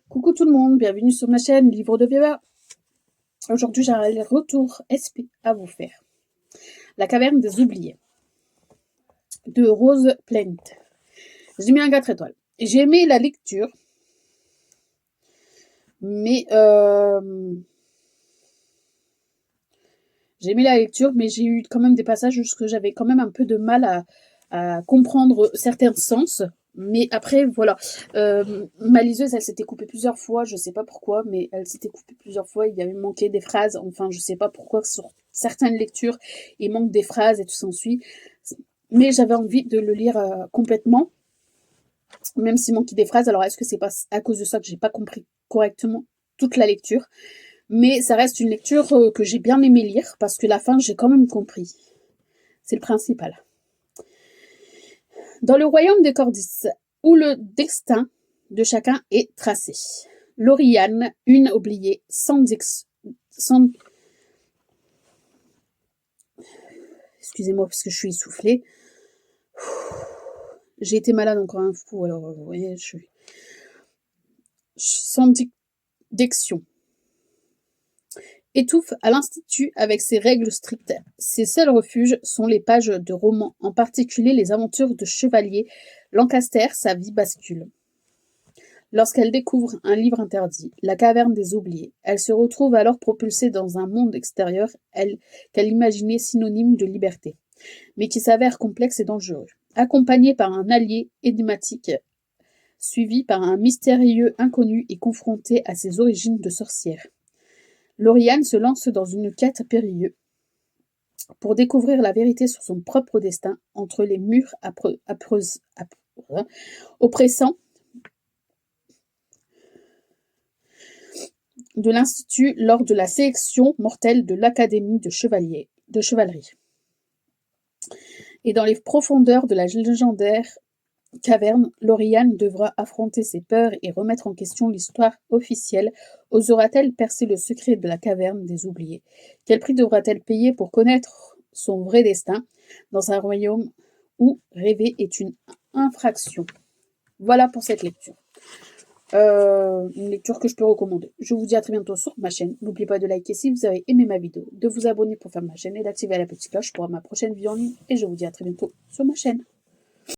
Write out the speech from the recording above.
Coucou tout le monde, bienvenue sur ma chaîne Livre de Viva. Aujourd'hui j'ai un retour SP à vous faire. La caverne des oubliés de Rose Plant. J'ai mis un 4 étoiles. J'ai aimé la lecture, mais j'ai eu quand même des passages où j'avais quand même un peu de mal à comprendre certains sens. Mais après, voilà. Ma liseuse, elle s'était coupée plusieurs fois. Je sais pas pourquoi, mais elle s'était coupée plusieurs fois. Il y avait manqué des phrases. Enfin, je sais pas pourquoi sur certaines lectures, il manque des phrases et tout s'ensuit. Mais j'avais envie de le lire complètement, même s'il manquait des phrases. Alors, est-ce que c'est pas à cause de ça que j'ai pas compris correctement toute la lecture? Mais ça reste une lecture que j'ai bien aimé lire, parce que la fin, j'ai quand même compris. C'est le principal. Dans le royaume des Cordis, où le destin de chacun est tracé, Lauriane, une oubliée, excusez-moi parce que je suis essoufflée. J'ai été malade encore un coup, alors vous voyez, je suis sans diction. Étouffe à l'institut avec ses règles strictes. Ses seuls refuges sont les pages de romans, en particulier les aventures de chevalier Lancaster. Sa vie bascule. Lorsqu'elle découvre un livre interdit, la caverne des oubliés, elle se retrouve alors propulsée dans un monde extérieur qu'elle imaginait synonyme de liberté, mais qui s'avère complexe et dangereux. Accompagnée par un allié énigmatique, suivie par un mystérieux inconnu et confrontée à ses origines de sorcière, Lauriane se lance dans une quête périlleuse pour découvrir la vérité sur son propre destin entre les murs oppressants de l'Institut lors de la sélection mortelle de l'Académie de chevalerie. Et dans les profondeurs de la légendaire caverne, Lauriane devra affronter ses peurs et remettre en question l'histoire officielle. Osera-t-elle percer le secret de la caverne des oubliés? Quel prix devra-t-elle payer pour connaître son vrai destin dans un royaume où rêver est une infraction? Voilà pour cette lecture. Une lecture que je peux recommander. Je vous dis à très bientôt sur ma chaîne. N'oubliez pas de liker si vous avez aimé ma vidéo, de vous abonner pour faire ma chaîne et d'activer la petite cloche pour ma prochaine vidéo en ligne. Et je vous dis à très bientôt sur ma chaîne.